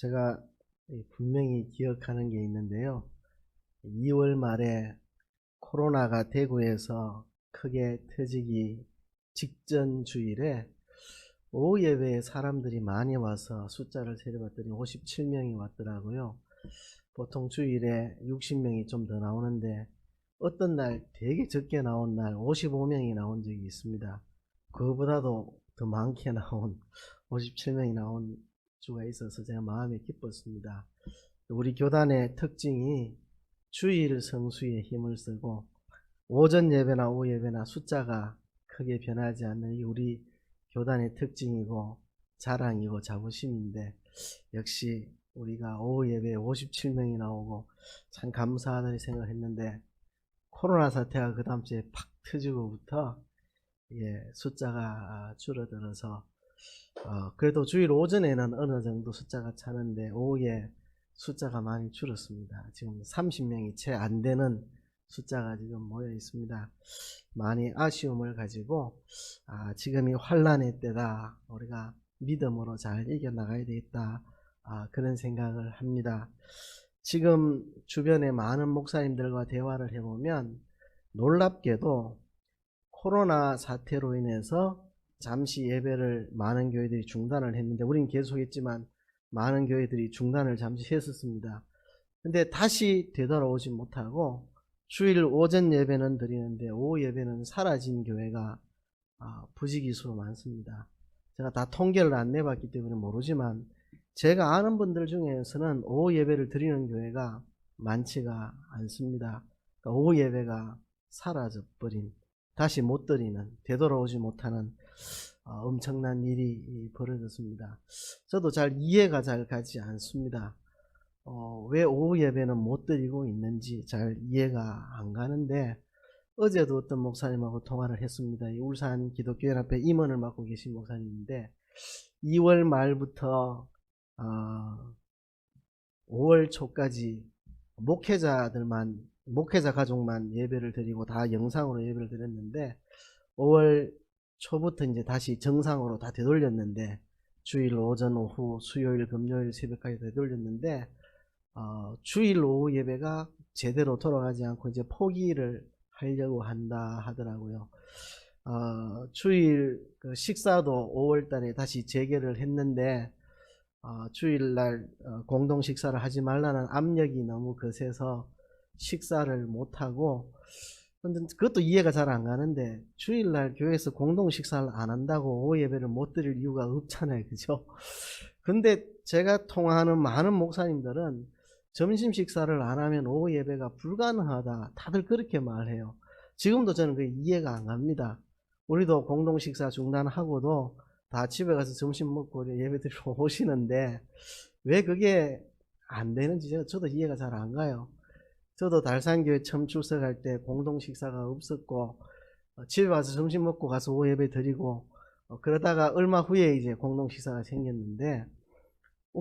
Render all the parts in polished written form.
제가 분명히 기억하는 게 있는데요. 2월 말에 코로나가 대구에서 크게 터지기 직전 주일에 오후 예배에 사람들이 많이 와서 숫자를 세려봤더니 57명이 왔더라고요. 보통 주일에 60명이 좀 더 나오는데 어떤 날 되게 적게 나온 날 55명이 나온 적이 있습니다. 그거보다도 더 많게 나온 57명이 나온 주가 있어서 제가 마음이 기뻤습니다. 우리 교단의 특징이 주일 성수에 힘을 쓰고 오전 예배나 오후 예배나 숫자가 크게 변하지 않는 이 우리 교단의 특징이고 자랑이고 자부심인데, 역시 우리가 오후 예배에 57명이 나오고 참 감사하다는 생각을 했는데, 코로나 사태가 그 다음 주에 팍 터지고부터 숫자가 줄어들어서 그래도 주일 오전에는 어느 정도 숫자가 차는데 오후에 숫자가 많이 줄었습니다. 지금 30명이 채 안 되는 숫자가 지금 모여 있습니다. 많이 아쉬움을 가지고 지금이 환란의 때다, 우리가 믿음으로 잘 이겨나가야 되겠다, 그런 생각을 합니다. 지금 주변에 많은 목사님들과 대화를 해보면 놀랍게도 코로나 사태로 인해서 잠시 예배를 많은 교회들이 중단을 했는데, 우린 계속했지만 많은 교회들이 중단을 잠시 했었습니다. 근데 다시 되돌아오지 못하고 주일 오전 예배는 드리는데 오후 예배는 사라진 교회가 부지기수로 많습니다. 제가 다 통계를 안 내봤기 때문에 모르지만 제가 아는 분들 중에서는 오후 예배를 드리는 교회가 많지가 않습니다. 그러니까 오후 예배가 사라져버린, 다시 못 드리는, 되돌아오지 못하는 엄청난 일이 벌어졌습니다. 저도 잘 이해가 잘 가지 않습니다. 왜 오후 예배는 못 드리고 있는지 잘 이해가 안 가는데, 어제도 어떤 목사님하고 통화를 했습니다. 이 울산 기독교연합회 임원을 맡고 계신 목사님인데 2월 말부터 5월 초까지 목회자 가족만 예배를 드리고 다 영상으로 예배를 드렸는데, 5월 초부터 이제 다시 정상으로 다 되돌렸는데, 주일 오전 오후 수요일 금요일 새벽까지 되돌렸는데 주일 오후 예배가 제대로 돌아가지 않고 이제 포기를 하려고 한다 하더라고요. 주일 식사도 5월달에 다시 재개를 했는데 주일날 공동 식사를 하지 말라는 압력이 너무 거세서 식사를 못하고, 근데 그것도 이해가 잘 안 가는데 주일날 교회에서 공동 식사를 안 한다고 오후 예배를 못 드릴 이유가 없잖아요, 그죠? 근데 제가 통화하는 많은 목사님들은 점심 식사를 안 하면 오후 예배가 불가능하다, 다들 그렇게 말해요. 지금도 저는 그게 이해가 안 갑니다. 우리도 공동 식사 중단하고도 다 집에 가서 점심 먹고 예배드리러 오시는데 왜 그게 안 되는지 저도 이해가 잘 안 가요. 저도 달산교회 처음 출석할 때 공동 식사가 없었고 집에 와서 점심 먹고 가서 오후 예배 드리고 그러다가 얼마 후에 이제 공동 식사가 생겼는데,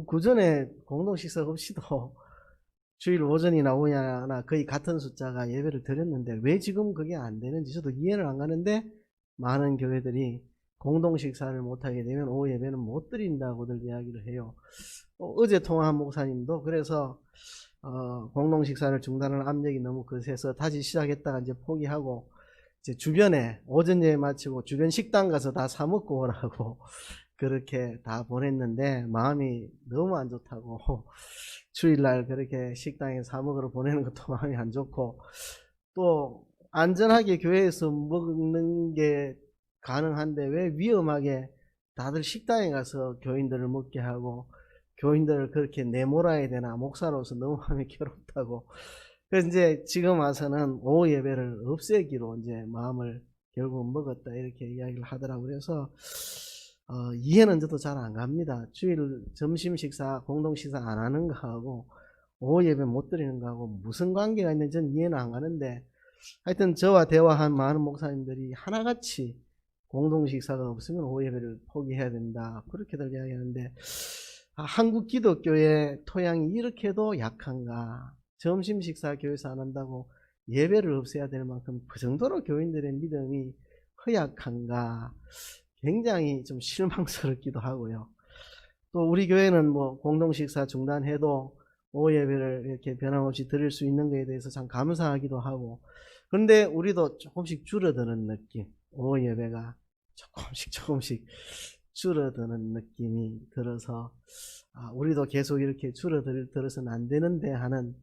그 전에 공동 식사 없이도 주일 오전이나 오후나 거의 같은 숫자가 예배를 드렸는데 왜 지금 그게 안 되는지 저도 이해를 안 가는데, 많은 교회들이 공동 식사를 못하게 되면 오후 예배는 못 드린다고들 이야기를 해요. 어제 통화한 목사님도 그래서 공동 식사를 중단하는 압력이 너무 거세서 다시 시작했다가 이제 포기하고 이제 주변에 오전 예배 마치고 주변 식당 가서 다 사 먹고 오라고 그렇게 다 보냈는데 마음이 너무 안 좋다고 주일날 그렇게 식당에 사 먹으러 보내는 것도 마음이 안 좋고, 또 안전하게 교회에서 먹는 게 가능한데 왜 위험하게 다들 식당에 가서 교인들을 먹게 하고 교인들을 그렇게 내몰아야 되나, 목사로서 너무 마음이 괴롭다고. 그래서 이제 지금 와서는 오후 예배를 없애기로 이제 마음을 결국 먹었다, 이렇게 이야기를 하더라고요. 그래서 이해는 저도 잘 안 갑니다. 주일 점심 식사 공동 식사 안 하는 거하고 오후 예배 못 드리는 거하고 무슨 관계가 있는지 저는 이해는 안 가는데, 하여튼 저와 대화한 많은 목사님들이 하나같이 공동 식사가 없으면 오후 예배를 포기해야 된다, 그렇게들 이야기하는데, 한국 기독교의 토양이 이렇게도 약한가? 점심 식사 교회에서 안 한다고 예배를 없애야 될 만큼 그 정도로 교인들의 믿음이 허약한가? 굉장히 좀 실망스럽기도 하고요. 또 우리 교회는 뭐 공동 식사 중단해도 오후 예배를 이렇게 변함없이 드릴 수 있는 것에 대해서 참 감사하기도 하고, 그런데 우리도 조금씩 줄어드는 느낌, 오후 예배가 조금씩 줄어드는 느낌이 들어서 우리도 계속 이렇게 줄어들어서는 안 되는데 하는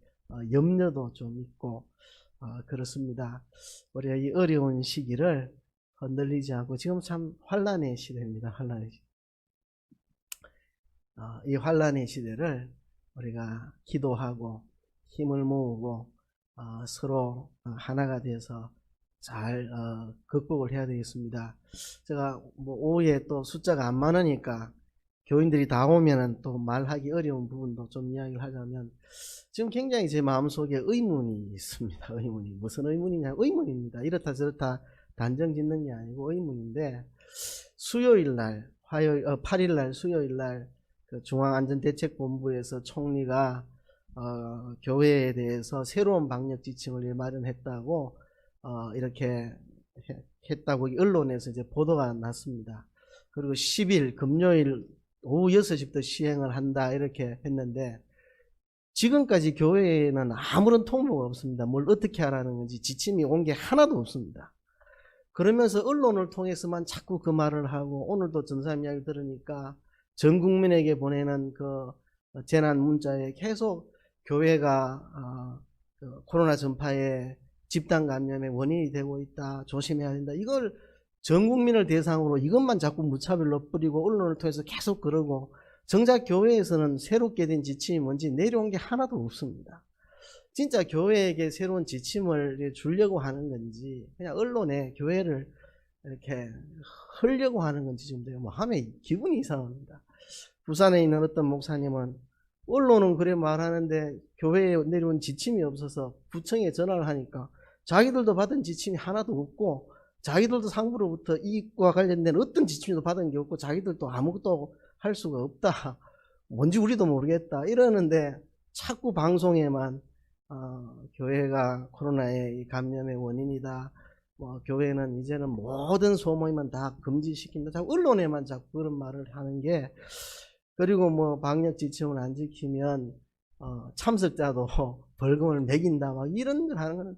염려도 좀 있고 그렇습니다. 우리가 이 어려운 시기를 흔들리지 않고, 지금 참 환난의 시대입니다. 환난의 시대. 이 환난의 시대를 우리가 기도하고 힘을 모으고 서로 하나가 돼서 잘 극복을 해야 되겠습니다. 제가 뭐 오후에 또 숫자가 안 많으니까 교인들이 다 오면은 또 말하기 어려운 부분도 좀 이야기를 하자면, 지금 굉장히 제 마음속에 의문이 있습니다. 의문이. 무슨 의문이냐? 의문입니다. 이렇다 저렇다 단정 짓는 게 아니고 의문인데, 수요일날 8일날 수요일날 그 중앙안전대책본부에서 총리가 교회에 대해서 새로운 방역 지침을 마련했다고 이렇게 했다고 언론에서 이제 보도가 났습니다. 그리고 10일 금요일 오후 6시부터 시행을 한다 이렇게 했는데, 지금까지 교회에는 아무런 통보가 없습니다. 뭘 어떻게 하라는 건지 지침이 온 게 하나도 없습니다. 그러면서 언론을 통해서만 자꾸 그 말을 하고, 오늘도 전사님 이야기 들으니까 전 국민에게 보내는 그 재난 문자에 계속 교회가 코로나 전파에 집단 감염의 원인이 되고 있다, 조심해야 된다, 이걸 전 국민을 대상으로 이것만 자꾸 무차별로 뿌리고 언론을 통해서 계속 그러고, 정작 교회에서는 새롭게 된 지침이 뭔지 내려온 게 하나도 없습니다. 진짜 교회에게 새로운 지침을 주려고 하는 건지, 그냥 언론에 교회를 이렇게 흘려고 하는 건지 좀 뭐 하면 기분이 이상합니다. 부산에 있는 어떤 목사님은 언론은 그래 말하는데 교회에 내려온 지침이 없어서 구청에 전화를 하니까 자기들도 받은 지침이 하나도 없고, 자기들도 상부로부터 이익과 관련된 어떤 지침도 받은 게 없고, 자기들도 아무것도 할 수가 없다, 뭔지 우리도 모르겠다 이러는데, 자꾸 방송에만 교회가 코로나의 감염의 원인이다, 뭐 교회는 이제는 모든 소모임은 다 금지시킨다, 자꾸 언론에만 자꾸 그런 말을 하는 게, 그리고 뭐 방역 지침을 안 지키면 참석자도 벌금을 매긴다, 막 이런 걸 하는 거는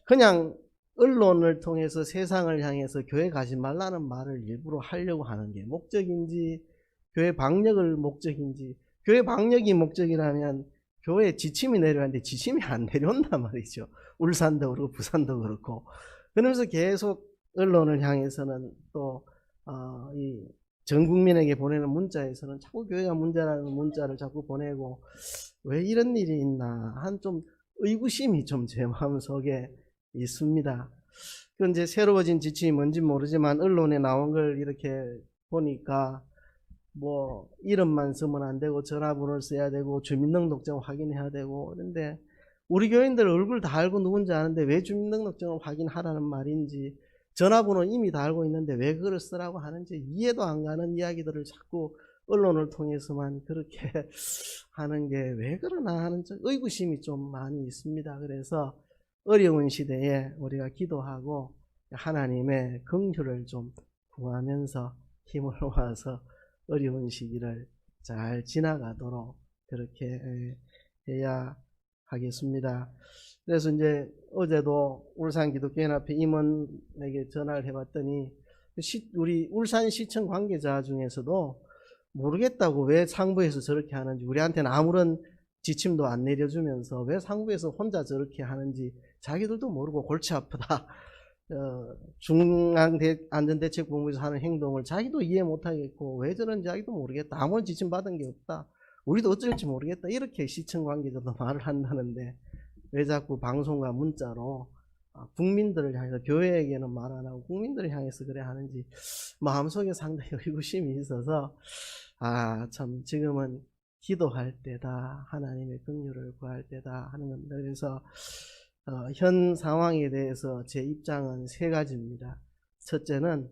그냥 언론을 통해서 세상을 향해서 교회 가지 말라는 말을 일부러 하려고 하는 게 목적인지, 교회 방역을 목적인지, 교회 방역이 목적이라면 교회 지침이 내려왔는데 지침이 안 내려온단 말이죠. 울산도 그렇고 부산도 그렇고. 그러면서 계속 언론을 향해서는 또 이 전 국민에게 보내는 문자에서는 자꾸 교회가 문제라는 문자를 자꾸 보내고, 왜 이런 일이 있나 한 좀 의구심이 좀 제 마음속에 있습니다. 그 이제 새로워진 지침이 뭔지 모르지만 언론에 나온 걸 이렇게 보니까 뭐 이름만 쓰면 안 되고 전화번호를 써야 되고 주민등록증 확인해야 되고, 그런데 우리 교인들 얼굴 다 알고 누군지 아는데 왜 주민등록증을 확인하라는 말인지, 전화번호 이미 다 알고 있는데 왜 그걸 쓰라고 하는지 이해도 안 가는 이야기들을 자꾸 언론을 통해서만 그렇게 하는 게 왜 그러나 하는 의구심이 좀 많이 있습니다. 그래서 어려운 시대에 우리가 기도하고 하나님의 긍휼을 좀 구하면서 힘을 모아서 어려운 시기를 잘 지나가도록 그렇게 해야 하겠습니다. 그래서 이제 어제도 울산기독교연합회 임원에게 전화를 해봤더니 우리 울산시청 관계자 중에서도 모르겠다고, 왜 상부에서 저렇게 하는지, 우리한테는 아무런 지침도 안 내려주면서 왜 상부에서 혼자 저렇게 하는지 자기들도 모르고 골치 아프다, 중앙안전대책본부에서 하는 행동을 자기도 이해 못하겠고 왜 저런지 자기도 모르겠다, 아무런 지침 받은 게 없다, 우리도 어쩔지 모르겠다, 이렇게 시청 관계자도 말을 한다는데, 왜 자꾸 방송과 문자로 국민들을 향해서, 교회에게는 말 안 하고 국민들을 향해서 그래 하는지 마음속에 상당히 의구심이 있어서, 참 지금은 기도할 때다, 하나님의 긍휼을 구할 때다 하는 겁니다. 그래서 현 상황에 대해서 제 입장은 세 가지입니다. 첫째는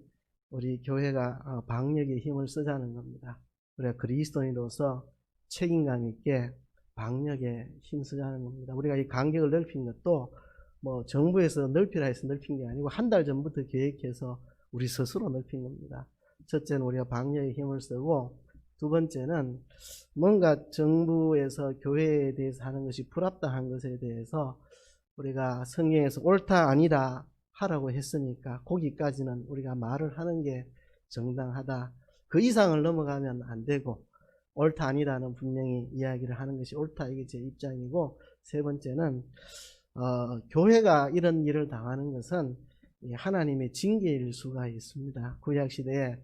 우리 교회가 방역에 힘을 쓰자는 겁니다. 우리가 그리스도인으로서 책임감 있게 방역에 힘쓰자는 겁니다. 우리가 이 간격을 넓힌 것도 뭐 정부에서 넓히라 해서 넓힌 게 아니고 한 달 전부터 계획해서 우리 스스로 넓힌 겁니다. 첫째는 우리가 방역에 힘을 쓰고, 두 번째는 뭔가 정부에서 교회에 대해서 하는 것이 불합당한 것에 대해서 우리가 성경에서 옳다 아니다 하라고 했으니까 거기까지는 우리가 말을 하는 게 정당하다. 그 이상을 넘어가면 안 되고 옳다 아니다는 분명히 이야기를 하는 것이 옳다, 이게 제 입장이고, 세 번째는 교회가 이런 일을 당하는 것은 하나님의 징계일 수가 있습니다. 구약시대에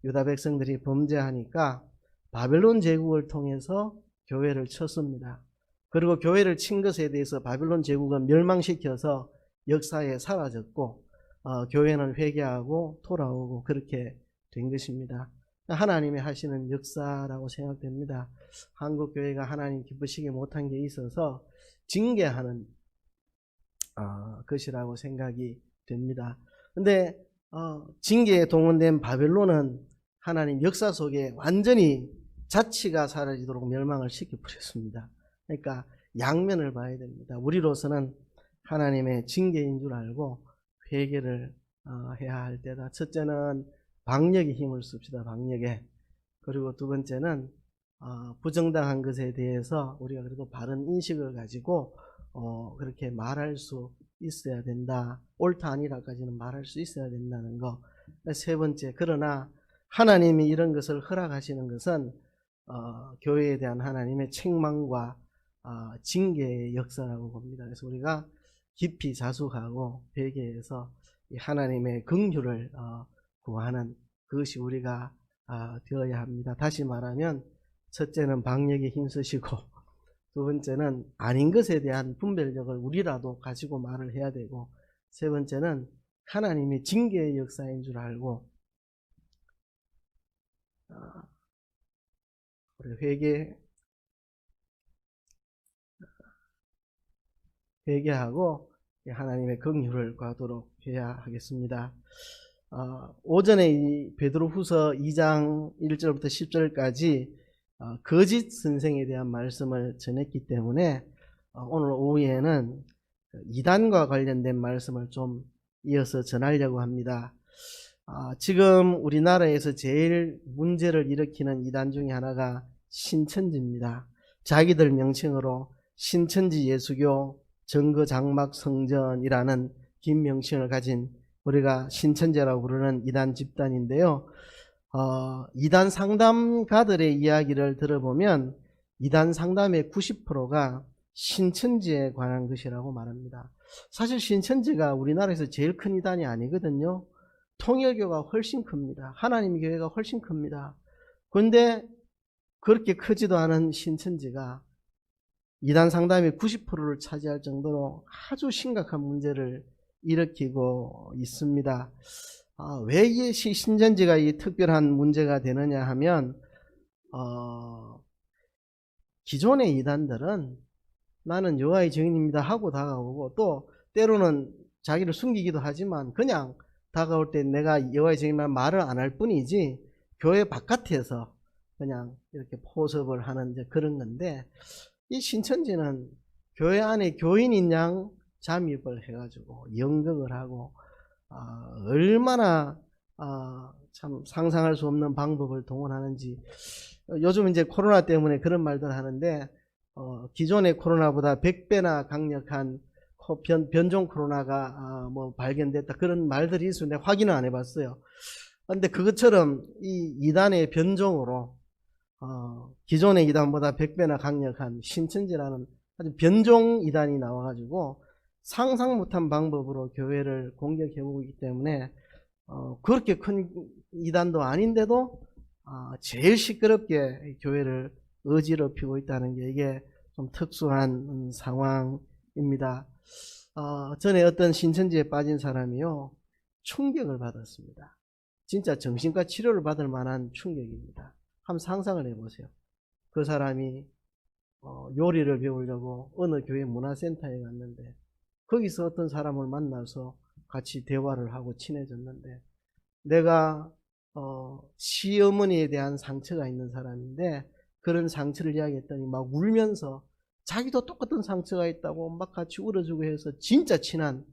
유다 백성들이 범죄하니까 바벨론 제국을 통해서 교회를 쳤습니다. 그리고 교회를 친 것에 대해서 바벨론 제국은 멸망시켜서 역사에 사라졌고 교회는 회개하고 돌아오고 그렇게 된 것입니다. 하나님이 하시는 역사라고 생각됩니다. 한국 교회가 하나님 기쁘시게 못한 게 있어서 징계하는 것이라고 생각이 됩니다. 근데 징계에 동원된 바벨론은 하나님 역사 속에 완전히 자치가 사라지도록 멸망을 시켜버렸습니다. 그러니까 양면을 봐야 됩니다. 우리로서는 하나님의 징계인 줄 알고 회개를 해야 할 때다. 첫째는 방역의 힘을 씁시다. 방역에. 그리고 두 번째는 부정당한 것에 대해서 우리가 그래도 바른 인식을 가지고 그렇게 말할 수 있어야 된다. 옳다 아니라까지는 말할 수 있어야 된다는 거. 세 번째, 그러나 하나님이 이런 것을 허락하시는 것은 교회에 대한 하나님의 책망과 징계의 역사라고 봅니다. 그래서 우리가 깊이 자숙하고 회개해서 하나님의 긍휼을 구하는 그것이 우리가 되어야 합니다. 다시 말하면 첫째는 방역에 힘쓰시고 두 번째는 아닌 것에 대한 분별력을 우리라도 가지고 말을 해야 되고 세 번째는 하나님의 징계의 역사인 줄 알고 우리 회개하고 하나님의 긍휼을 구하도록 해야 하겠습니다. 오전에 이 베드로후서 2장 1절부터 10절까지 거짓 선생에 대한 말씀을 전했기 때문에 오늘 오후에는 이단과 관련된 말씀을 좀 이어서 전하려고 합니다. 지금 우리나라에서 제일 문제를 일으키는 이단 중에 하나가 신천지입니다. 자기들 명칭으로 신천지 예수교 정거장막성전이라는 긴 명칭을 가진 우리가 신천지라고 부르는 이단 집단인데요. 이단 상담가들의 이야기를 들어보면 이단 상담의 90%가 신천지에 관한 것이라고 말합니다. 사실 신천지가 우리나라에서 제일 큰 이단이 아니거든요. 통일교가 훨씬 큽니다. 하나님 교회가 훨씬 큽니다. 그런데 그렇게 크지도 않은 신천지가 이단 상담의 90%를 차지할 정도로 아주 심각한 문제를 일으키고 있습니다. 왜 이 신천지가 이 특별한 문제가 되느냐 하면 기존의 이단들은 나는 여호와의 증인입니다 하고 다가오고 또 때로는 자기를 숨기기도 하지만 그냥 다가올 때 내가 여호와의 증인이란 말을 안 할 뿐이지 교회 바깥에서 그냥 이렇게 포섭을 하는 그런 건데 이 신천지는 교회 안에 교인인 양 잠입을 해가지고 연극을 하고 얼마나 참 상상할 수 없는 방법을 동원하는지. 요즘 이제 코로나 때문에 그런 말들 하는데 기존의 코로나보다 100배나 강력한 변종 코로나가 발견됐다 그런 말들이 있는데 확인은 안 해봤어요. 그런데 그것처럼 이 이단의 변종으로 기존의 이단보다 100배나 강력한 신천지라는 아주 변종 이단이 나와가지고 상상 못한 방법으로 교회를 공격해오고 있기 때문에 그렇게 큰 이단도 아닌데도 제일 시끄럽게 교회를 어지럽히고 있다는 게 이게 좀 특수한 상황입니다. 전에 어떤 신천지에 빠진 사람이요 충격을 받았습니다. 진짜 정신과 치료를 받을 만한 충격입니다. 한번 상상을 해보세요. 그 사람이 요리를 배우려고 어느 교회 문화센터에 갔는데 거기서 어떤 사람을 만나서 같이 대화를 하고 친해졌는데 내가 시어머니에 대한 상처가 있는 사람인데 그런 상처를 이야기했더니 막 울면서 자기도 똑같은 상처가 있다고 막 같이 울어주고 해서 진짜 친한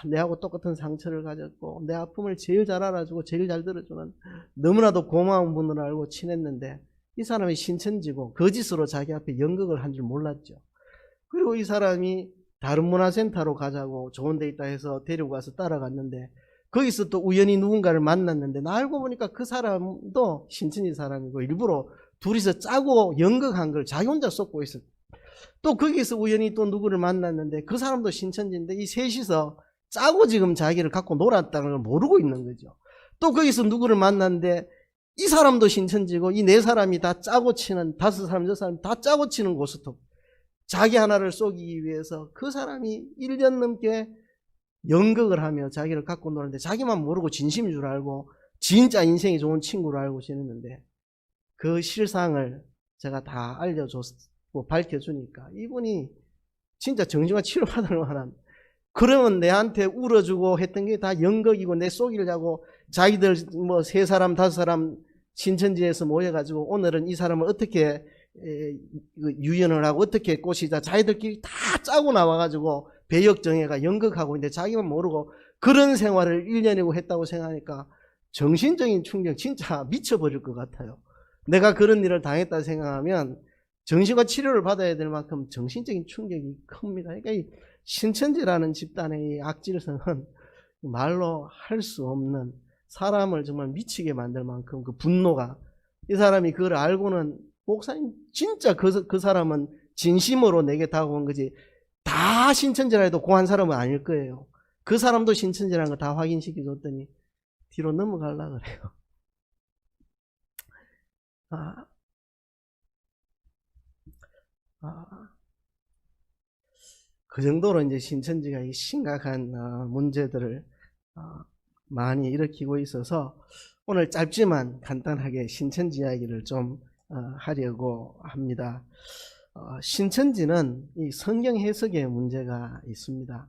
내하고 똑같은 상처를 가졌고 내 아픔을 제일 잘 알아주고 제일 잘 들어주는 너무나도 고마운 분을 알고 친했는데 이 사람이 신천지고 거짓으로 자기 앞에 연극을 한 줄 몰랐죠. 그리고 이 사람이 다른 문화센터로 가자고 좋은 데 있다 해서 데리고 가서 따라갔는데 거기서 또 우연히 누군가를 만났는데 나 알고 보니까 그 사람도 신천지 사람이고 일부러 둘이서 짜고 연극한 걸 자기 혼자 쏟고 있었. 또 거기서 우연히 또 누구를 만났는데 그 사람도 신천지인데 이 셋이서 짜고 지금 자기를 갖고 놀았다는 걸 모르고 있는 거죠. 또 거기서 누구를 만났는데 이 사람도 신천지고 이 네 사람이 다 짜고 치는, 다섯 사람, 여섯 사람 다 짜고 치는 고스톱. 자기 하나를 쏘기 위해서 그 사람이 1년 넘게 연극을 하며 자기를 갖고 노는데 자기만 모르고 진심인 줄 알고 진짜 인생이 좋은 친구로 알고 지냈는데 그 실상을 제가 다 알려줬고 밝혀주니까 이분이 진짜 정신과 치료받을 만한, 그러면 내한테 울어주고 했던 게 다 연극이고 내 속이려고 자기들 뭐 3사람 5사람 신천지에서 모여가지고 오늘은 이 사람을 어떻게 유연을 하고 어떻게 꼬시자 자기들끼리 다 짜고 나와가지고 배역정예가 연극하고 있는데 자기만 모르고 그런 생활을 1년이고 했다고 생각하니까 정신적인 충격 진짜 미쳐버릴 것 같아요. 내가 그런 일을 당했다 생각하면 정신과 치료를 받아야 될 만큼 정신적인 충격이 큽니다. 그러니까 이 신천지라는 집단의 악질성은 말로 할 수 없는, 사람을 정말 미치게 만들 만큼 그 분노가, 이 사람이 그걸 알고는 목사님 진짜 그 사람은 진심으로 내게 다가온 거지 다 신천지라 해도 고한 사람은 아닐 거예요. 그 사람도 신천지라는 거 다 확인시켜 줬더니 뒤로 넘어가려고 그래요. 그 정도로 이제 신천지가 심각한 문제들을 많이 일으키고 있어서 오늘 짧지만 간단하게 신천지 이야기를 좀 하려고 합니다. 신천지는 이 성경 해석에 문제가 있습니다.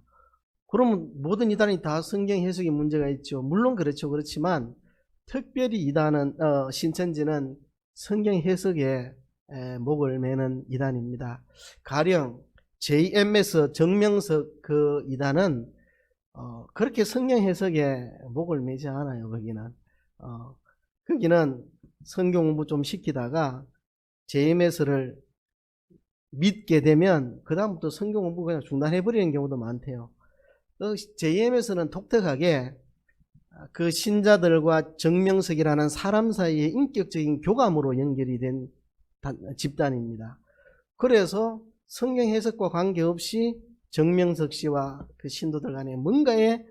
그러면 모든 이단이 다 성경 해석에 문제가 있죠. 물론 그렇죠. 그렇지만 특별히 이단은 신천지는 성경 해석에 목을 매는 이단입니다. 가령 JMS 정명석 그 이단은 그렇게 성경 해석에 목을 매지 않아요. 거기는 성경 공부 좀 시키다가 JMS를 믿게 되면 그 다음부터 성경 공부 그냥 중단해버리는 경우도 많대요. JMS는 독특하게 그 신자들과 정명석이라는 사람 사이의 인격적인 교감으로 연결이 된 집단입니다. 그래서 성경 해석과 관계없이 정명석 씨와 그 신도들 간에 뭔가의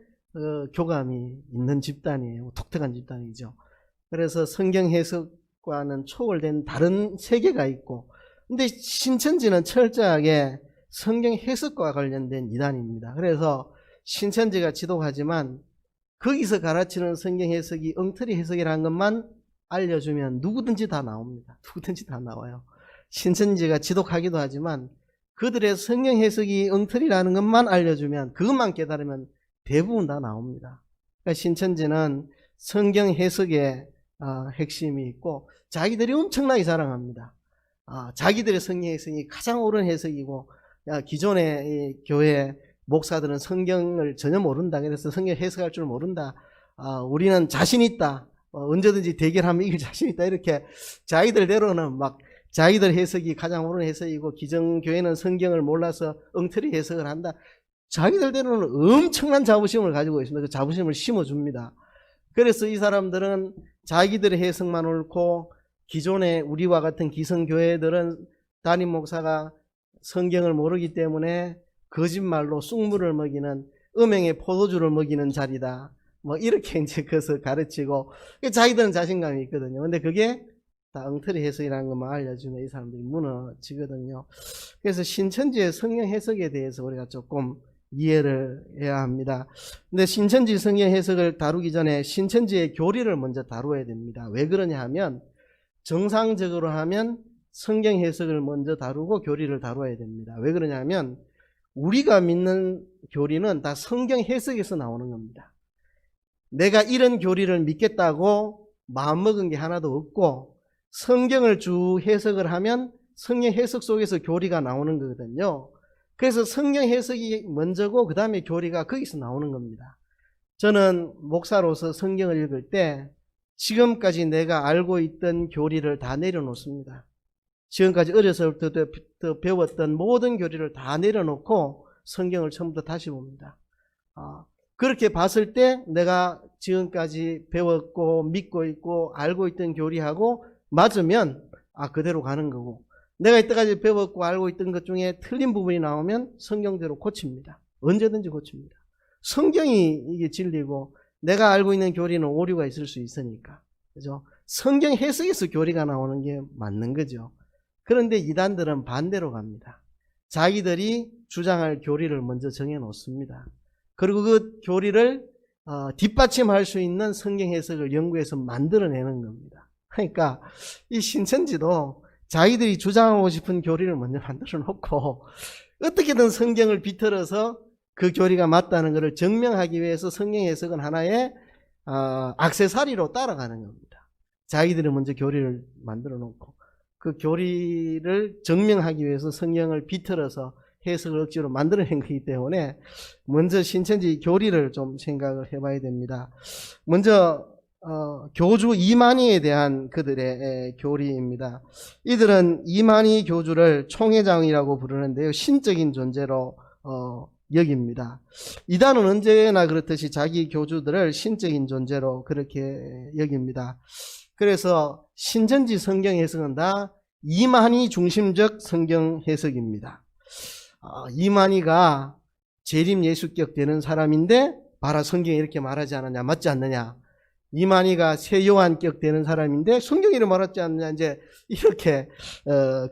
교감이 있는 집단이에요. 독특한 집단이죠. 그래서 성경 해석과는 초월된 다른 세계가 있고, 근데 신천지는 철저하게 성경 해석과 관련된 이단입니다. 그래서 신천지가 지독하지만 거기서 가르치는 성경 해석이 엉터리 해석이라는 것만 알려주면 누구든지 다 나옵니다. 누구든지 다 나와요. 신천지가 지독하기도 하지만 그들의 성경 해석이 엉터리라는 것만 알려주면, 그것만 깨달으면 대부분 다 나옵니다. 그러니까 신천지는 성경 해석에 핵심이 있고 자기들이 엄청나게 자랑합니다. 자기들의 성경 해석이 가장 옳은 해석이고, 기존의 교회 목사들은 성경을 전혀 모른다, 그래서 성경 해석할 줄 모른다, 우리는 자신 있다, 언제든지 대결하면 이길 자신 있다, 이렇게 자기들대로는 막 자기들 해석이 가장 옳은 해석이고 기존 교회는 성경을 몰라서 엉터리 해석을 한다, 자기들대로는 엄청난 자부심을 가지고 있습니다. 그 자부심을 심어줍니다. 그래서 이 사람들은 자기들의 해석만 옳고 기존의 우리와 같은 기성교회들은 담임 목사가 성경을 모르기 때문에 거짓말로 쑥물을 먹이는, 음행의 포도주를 먹이는 자리다, 뭐 이렇게 이제 그것을 가르치고 자기들은 자신감이 있거든요. 근데 그게 다 엉터리 해석이라는 것만 알려주면 이 사람들이 무너지거든요. 그래서 신천지의 성경 해석에 대해서 우리가 조금 이해를 해야 합니다. 근데 신천지 성경 해석을 다루기 전에 신천지의 교리를 먼저 다루어야 됩니다. 왜 그러냐 하면 정상적으로 하면 성경 해석을 먼저 다루고 교리를 다루어야 됩니다. 왜 그러냐 하면 우리가 믿는 교리는 다 성경 해석에서 나오는 겁니다. 내가 이런 교리를 믿겠다고 마음먹은 게 하나도 없고 성경을 주 해석을 하면 성경 해석 속에서 교리가 나오는 거거든요. 그래서 성경 해석이 먼저고 그 다음에 교리가 거기서 나오는 겁니다. 저는 목사로서 성경을 읽을 때 지금까지 내가 알고 있던 교리를 다 내려놓습니다. 지금까지 어려서부터 배웠던 모든 교리를 다 내려놓고 성경을 처음부터 다시 봅니다. 그렇게 봤을 때 내가 지금까지 배웠고 믿고 있고 알고 있던 교리하고 맞으면 그대로 가는 거고, 내가 이때까지 배웠고 알고 있던 것 중에 틀린 부분이 나오면 성경대로 고칩니다. 언제든지 고칩니다. 성경이 이게 진리고 내가 알고 있는 교리는 오류가 있을 수 있으니까. 그죠? 성경 해석에서 교리가 나오는 게 맞는 거죠. 그런데 이단들은 반대로 갑니다. 자기들이 주장할 교리를 먼저 정해 놓습니다. 그리고 그 교리를 뒷받침할 수 있는 성경 해석을 연구해서 만들어내는 겁니다. 그러니까 이 신천지도 자기들이 주장하고 싶은 교리를 먼저 만들어 놓고 어떻게든 성경을 비틀어서 그 교리가 맞다는 것을 증명하기 위해서 성경 해석은 하나의 액세서리로 따라가는 겁니다. 자기들이 먼저 교리를 만들어 놓고 그 교리를 증명하기 위해서 성경을 비틀어서 해석을 억지로 만들어낸 거기 때문에 먼저 신천지 교리를 좀 생각을 해봐야 됩니다. 먼저 교주 이만희에 대한 그들의 교리입니다. 이들은 이만희 교주를 총회장이라고 부르는데요, 신적인 존재로 여깁니다. 이단은 언제나 그렇듯이 자기 교주들을 신적인 존재로 그렇게 여깁니다. 그래서 신천지 성경 해석은 다 이만희 중심적 성경 해석입니다. 이만희가 재림 예수격 되는 사람인데 봐라, 성경에 이렇게 말하지 않느냐, 맞지 않느냐. 이만희가 새 요한격 되는 사람인데 성경에 이렇게 말하지 않느냐, 이제 이렇게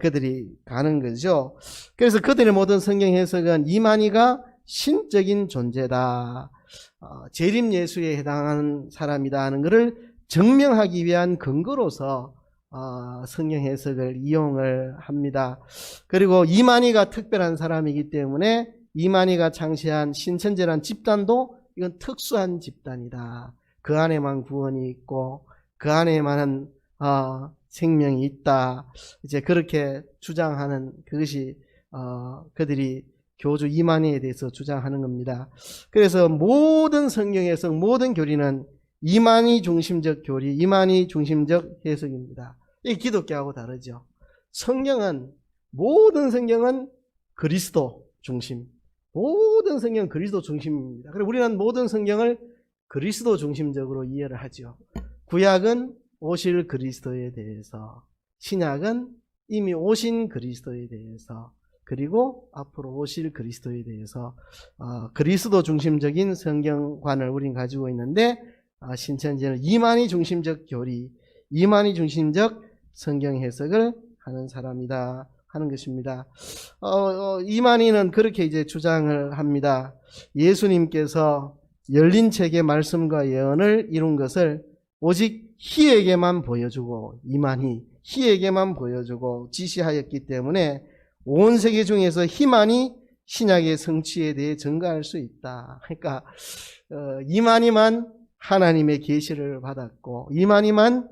그들이 가는 거죠. 그래서 그들의 모든 성경 해석은 이만희가 신적인 존재다, 재림 예수에 해당하는 사람이다 하는 것을 증명하기 위한 근거로서 성경 해석을 이용을 합니다. 그리고 이만희가 특별한 사람이기 때문에 이만희가 창시한 신천지라는 집단도 이건 특수한 집단이다. 그 안에만 구원이 있고 그 안에만은 생명이 있다. 이제 그렇게 주장하는 그것이 그들이 교주 이만희에 대해서 주장하는 겁니다. 그래서 모든 성경 해석, 모든 교리는 이만희 중심적 교리, 이만희 중심적 해석입니다. 이 기독교하고 다르죠. 모든 성경은 그리스도 중심, 모든 성경은 그리스도 중심입니다. 그리고 우리는 모든 성경을 그리스도 중심적으로 이해를 하죠. 구약은 오실 그리스도에 대해서, 신약은 이미 오신 그리스도에 대해서, 그리고 앞으로 오실 그리스도에 대해서 그리스도 중심적인 성경관을 우리는 가지고 있는데, 신천지는 이만희 중심적 교리, 이만희 중심적 성경 해석을 하는 사람이다 하는 것입니다. 이만희는 그렇게 이제 주장을 합니다. 예수님께서 열린 책의 말씀과 예언을 이룬 것을 오직 희에게만 보여주고, 이만희 희에게만 보여주고 지시하였기 때문에 온 세계 중에서 희만이 신약의 성취에 대해 증거할 수 있다. 그러니까 이만희만 하나님의 계시를 받았고, 이만희만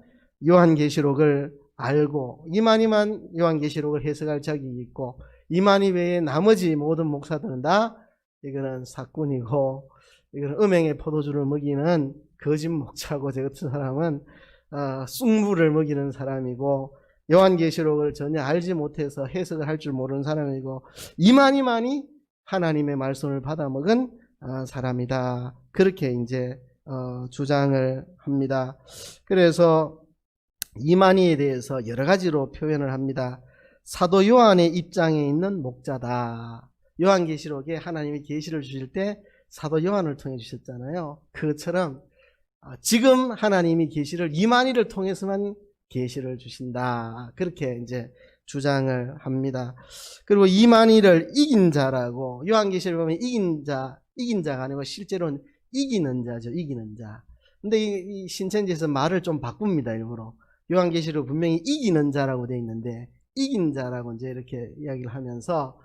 요한계시록을 알고, 이만희만 요한계시록을 해석할 자격이 있고, 이만희 외에 나머지 모든 목사들은 다 이거는 사꾼이고, 이거는 음행의 포도주를 먹이는 거짓 목자고, 저 같은 사람은 쑥물을 먹이는 사람이고, 요한계시록을 전혀 알지 못해서 해석을 할 줄 모르는 사람이고, 이만희만이 하나님의 말씀을 받아먹은 사람이다. 그렇게 이제 주장을 합니다. 그래서 이만희에 대해서 여러 가지로 표현을 합니다. 사도 요한의 입장에 있는 목자다. 요한계시록에 하나님이 계시를 주실 때 사도 요한을 통해 주셨잖아요. 그것처럼 지금 하나님이 계시를 이만희를 통해서만 계시를 주신다. 그렇게 이제 주장을 합니다. 그리고 이만희를 이긴 자라고, 요한계시를 보면 이긴 자가 아니고 실제로는 이기는 자죠. 이기는 자. 근데 이 신천지에서 말을 좀 바꿉니다. 일부러. 요한계시록 분명히 이기는 자라고 되어 있는데 이긴 자라고 이제 이렇게 이야기를 하면서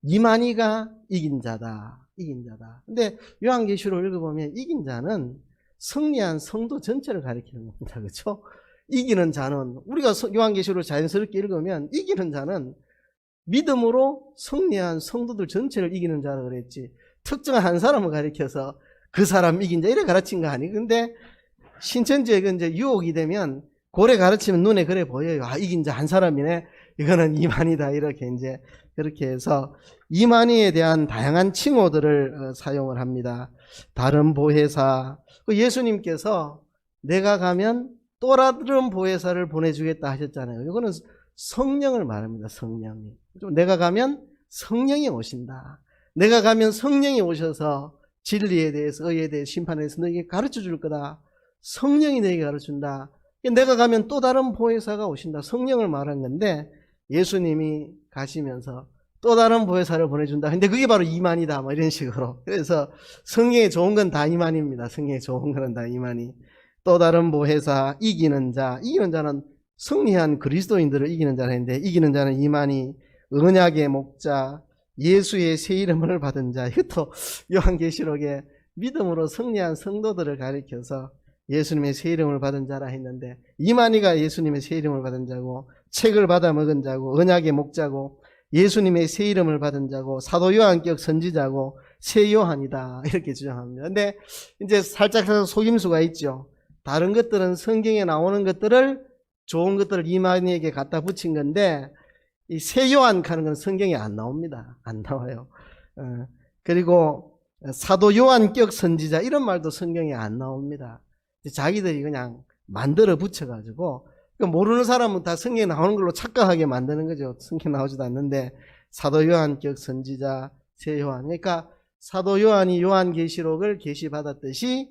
이만희가 이긴 자다. 이긴 자다. 근데 요한계시록 읽어보면 이긴 자는 승리한 성도 전체를 가리키는 겁니다. 그렇죠? 이기는 자는, 우리가 요한계시록을 자연스럽게 읽으면 이기는 자는 믿음으로 승리한 성도들 전체를 이기는 자라 그랬지, 특정한 한 사람을 가리켜서 그 사람 이긴 자 이래 가르친 거 아니. 근데 신천지에 이제 유혹이 되면 고래 가르치면 눈에 그래 보여요. 아, 이게 이제 한 사람이네. 이거는 이만희다. 이렇게 이제 그렇게 해서 이만희에 대한 다양한 칭호들을 사용을 합니다. 다른 보혜사. 예수님께서 내가 가면 또 다른 보혜사를 보내주겠다 하셨잖아요. 이거는 성령을 말합니다. 성령이. 내가 가면 성령이 오신다. 내가 가면 성령이 오셔서 진리에 대해서, 의에 대해서, 심판에 대해서 너에게 가르쳐 줄 거다. 성령이 너에게 가르쳐준다. 내가 가면 또 다른 보혜사가 오신다. 성령을 말한 건데 예수님이 가시면서 또 다른 보혜사를 보내준다. 근데 그게 바로 이만이다. 뭐 이런 식으로. 그래서 성령에 좋은 건 다 이만입니다. 성령에 좋은 거는 다 이만이. 또 다른 보혜사, 이기는 자. 이기는 자는 승리한 그리스도인들을 이기는 자라 했는데 이기는 자는 이만희, 언약의 목자, 예수의 새 이름을 받은 자. 이것도 요한계시록에 믿음으로 승리한 성도들을 가리켜서 예수님의 새 이름을 받은 자라 했는데 이만희가 예수님의 새 이름을 받은 자고 책을 받아 먹은 자고 언약의 목자고 예수님의 새 이름을 받은 자고 사도 요한격 선지자고 새 요한이다 이렇게 주장합니다. 근데 이제 살짝 속임수가 있죠. 다른 것들은 성경에 나오는 것들을 좋은 것들을 이만희에게 갖다 붙인 건데 이 새 요한 하는 건 성경에 안 나옵니다. 안 나와요. 그리고 사도 요한격 선지자 이런 말도 성경에 안 나옵니다. 자기들이 그냥 만들어 붙여가지고 모르는 사람은 다 성경에 나오는 걸로 착각하게 만드는 거죠. 성경에 나오지도 않는데 사도 요한격 선지자 새 요한. 그러니까 사도 요한이 요한계시록을 계시받았듯이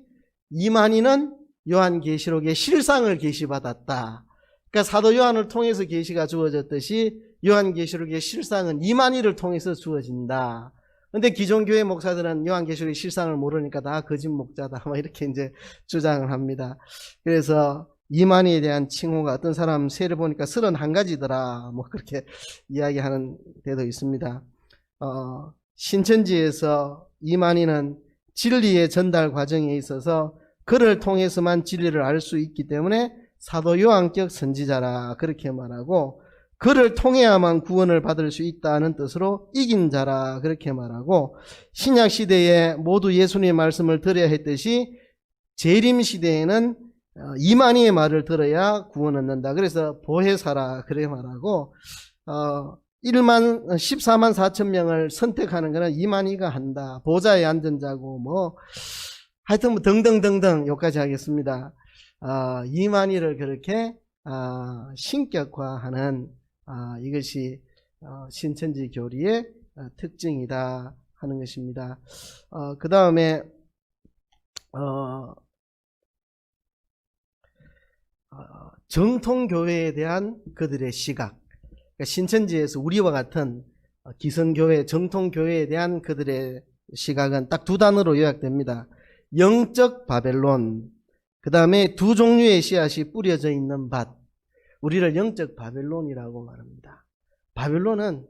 이만희는 요한계시록의 실상을 계시받았다. 그러니까 사도 요한을 통해서 계시가 주어졌듯이 요한계시록의 실상은 이만희를 통해서 주어진다. 근데 기존 교회 목사들은 요한계시록의 실상을 모르니까 다 거짓 목자다. 뭐 이렇게 이제 주장을 합니다. 그래서 이만희에 대한 칭호가 어떤 사람 세를 보니까 31가지더라. 뭐 그렇게 이야기하는 데도 있습니다. 신천지에서 이만희는 진리의 전달 과정에 있어서 그를 통해서만 진리를 알 수 있기 때문에 사도 요한격 선지자라 그렇게 말하고 그를 통해야만 구원을 받을 수 있다는 뜻으로 이긴 자라 그렇게 말하고 신약 시대에 모두 예수님의 말씀을 들어야 했듯이 재림 시대에는 이만희의 말을 들어야 구원 얻는다. 그래서 보혜사라 그렇게 말하고 14만 4천 명을 선택하는 것은 이만희가 한다. 보좌에 앉은 자고 뭐 하여튼 뭐 등등등등 여기까지 하겠습니다. 이만희를 그렇게 신격화하는 이것이 신천지 교리의 특징이다 하는 것입니다. 그 다음에 정통교회에 대한 그들의 시각. 그러니까 신천지에서 우리와 같은 기성교회, 정통교회에 대한 그들의 시각은 딱 두 단어로 요약됩니다. 영적 바벨론, 그 다음에 두 종류의 씨앗이 뿌려져 있는 밭. 우리를 영적 바벨론이라고 말합니다. 바벨론은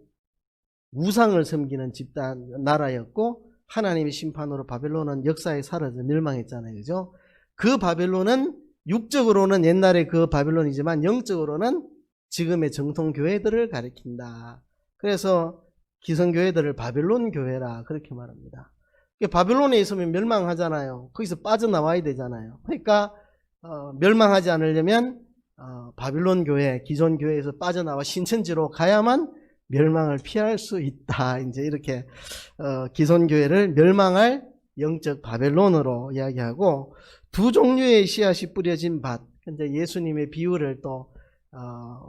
우상을 섬기는 집단, 나라였고 하나님의 심판으로 바벨론은 역사에 사라져 멸망했잖아요. 그죠? 그 바벨론은 육적으로는 옛날에 그 바벨론이지만 영적으로는 지금의 정통교회들을 가리킨다. 그래서 기성교회들을 바벨론 교회라 그렇게 말합니다. 바벨론에 있으면 멸망하잖아요. 거기서 빠져나와야 되잖아요. 그러니까 멸망하지 않으려면 바벨론 교회, 기존 교회에서 빠져나와 신천지로 가야만 멸망을 피할 수 있다. 이제 이렇게 기존 교회를 멸망할 영적 바벨론으로 이야기하고 두 종류의 씨앗이 뿌려진 밭. 근데 예수님의 비유를 또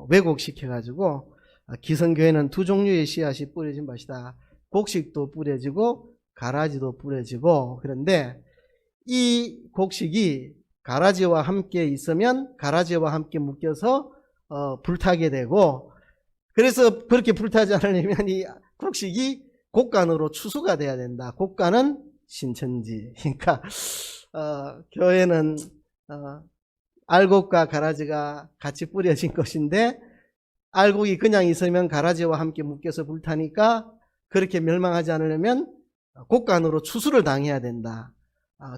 왜곡시켜가지고 기성교회는 두 종류의 씨앗이 뿌려진 밭이다. 곡식도 뿌려지고 가라지도 뿌려지고 그런데 이 곡식이 가라지와 함께 있으면 가라지와 함께 묶여서 불타게 되고 그래서 그렇게 불타지 않으려면 이 곡식이 곡간으로 추수가 돼야 된다. 곡간은 신천지. 그러니까 교회는 알곡과 가라지가 같이 뿌려진 것인데 알곡이 그냥 있으면 가라지와 함께 묶여서 불타니까 그렇게 멸망하지 않으려면 곡간으로 추수를 당해야 된다.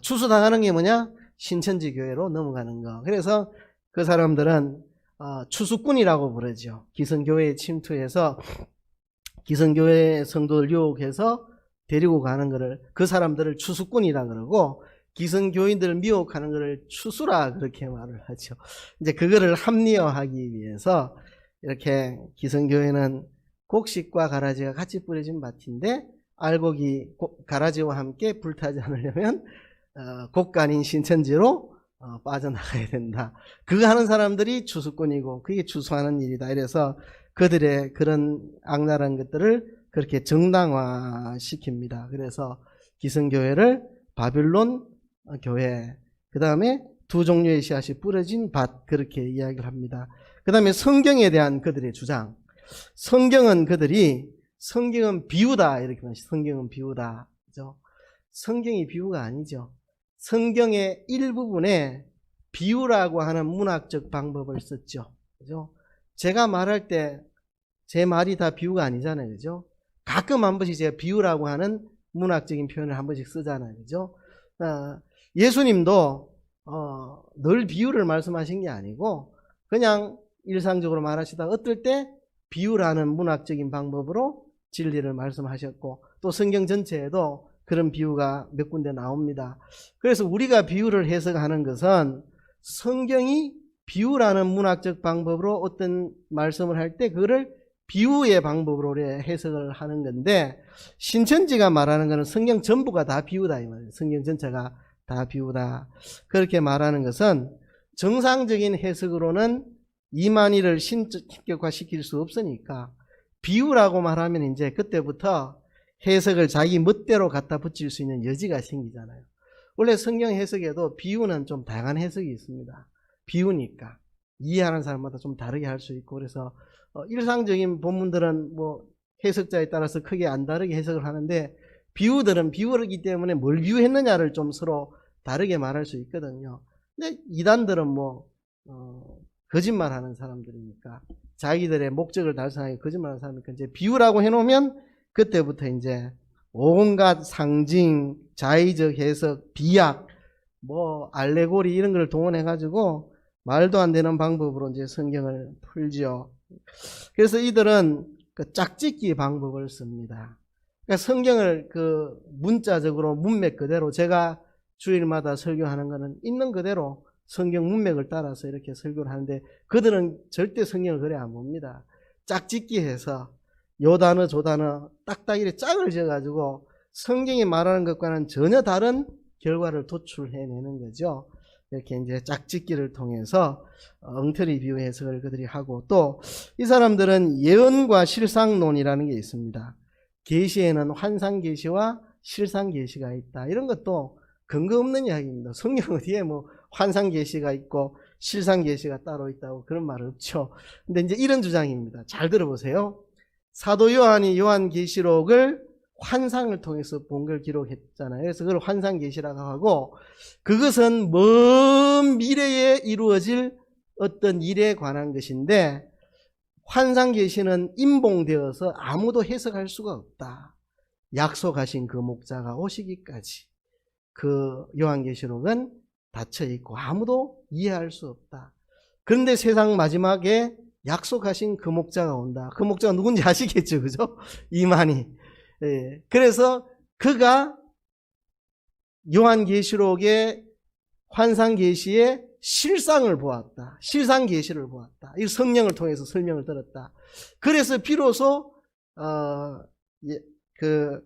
추수당하는 게 뭐냐? 신천지 교회로 넘어가는 거. 그래서 그 사람들은 추수꾼이라고 부르죠. 기성교회에 침투해서 기성교회 성도를 유혹해서 데리고 가는 거를 그 사람들을 추수꾼이라 그러고 기성교인들을 미혹하는 것을 추수라 그렇게 말을 하죠. 이제 그거를 합리화하기 위해서 이렇게 기성교회는 곡식과 가라지가 같이 뿌려진 밭인데 알곡이 가라지와 함께 불타지 않으려면 곡간인 신천지로 빠져나가야 된다. 그거 하는 사람들이 추수꾼이고 그게 추수하는 일이다. 이래서 그들의 그런 악랄한 것들을 그렇게 정당화시킵니다. 그래서 기성교회를 바빌론 교회, 그 다음에 두 종류의 씨앗이 뿌려진 밭, 그렇게 이야기를 합니다. 그 다음에 성경에 대한 그들의 주장. 성경은 비유다, 이렇게 말합니다. 성경은 비유다. 그죠? 성경이 비유가 아니죠. 성경의 일부분에 비유라고 하는 문학적 방법을 썼죠. 그죠? 제가 말할 때 제 말이 다 비유가 아니잖아요. 그죠? 가끔 한 번씩 제가 비유라고 하는 문학적인 표현을 한 번씩 쓰잖아요. 그죠? 예수님도 늘 비유를 말씀하신 게 아니고 그냥 일상적으로 말하시다 어떨 때 비유라는 문학적인 방법으로 진리를 말씀하셨고 또 성경 전체에도 그런 비유가 몇 군데 나옵니다. 그래서 우리가 비유를 해석하는 것은 성경이 비유라는 문학적 방법으로 어떤 말씀을 할 때 그거를 비유의 방법으로 해석을 하는 건데 신천지가 말하는 것은 성경 전부가 다 비유다 이 말이에요. 성경 전체가 다 비유다. 그렇게 말하는 것은 정상적인 해석으로는 이만희를 신격화시킬 수 없으니까 비유라고 말하면 이제 그때부터 해석을 자기 멋대로 갖다 붙일 수 있는 여지가 생기잖아요. 원래 성경 해석에도 비유는 좀 다양한 해석이 있습니다. 비유니까 이해하는 사람마다 좀 다르게 할 수 있고 그래서 일상적인 본문들은 뭐 해석자에 따라서 크게 안 다르게 해석을 하는데 비유들은 비유이기 때문에 뭘 비유했느냐를 좀 서로 다르게 말할 수 있거든요. 근데 이단들은 거짓말하는 사람들이니까 자기들의 목적을 달성하기 거짓말하는 사람이니까 이제 비유라고 해놓으면 그때부터 이제 온갖 상징, 자의적 해석, 비약, 알레고리 이런 걸 동원해가지고 말도 안 되는 방법으로 이제 성경을 풀죠. 그래서 이들은 그 짝짓기 방법을 씁니다. 그러니까 성경을 그 문자적으로 문맥 그대로 제가 주일마다 설교하는 거는 있는 그대로 성경 문맥을 따라서 이렇게 설교를 하는데 그들은 절대 성경을 그래 안 봅니다. 짝짓기 해서 요 단어 저 단어 딱딱 이렇게 짝을 지어가지고 성경이 말하는 것과는 전혀 다른 결과를 도출해내는 거죠. 이렇게 이제 짝짓기를 통해서 엉터리 비유 해석을 그들이 하고 또 이 사람들은 예언과 실상론이라는 게 있습니다. 계시에는 환상 계시와 실상 계시가 있다. 이런 것도 근거 없는 이야기입니다. 성경 어디에 환상 계시가 있고 실상 계시가 따로 있다고 그런 말 없죠. 근데 이제 이런 주장입니다. 잘 들어보세요. 사도 요한이 요한계시록을 환상을 통해서 본 걸 기록했잖아요. 그래서 그걸 환상계시라고 하고 그것은 먼 미래에 이루어질 어떤 일에 관한 것인데 환상계시는 임봉되어서 아무도 해석할 수가 없다. 약속하신 그 목자가 오시기까지 그 요한계시록은 닫혀있고 아무도 이해할 수 없다. 그런데 세상 마지막에 약속하신 그 목자가 온다. 그 목자가 누군지 아시겠죠? 그죠? 이만희. 예. 그래서 그가 요한계시록의 환상계시의 실상을 보았다. 실상계시를 보았다. 이 성령을 통해서 설명을 들었다. 그래서 비로소 그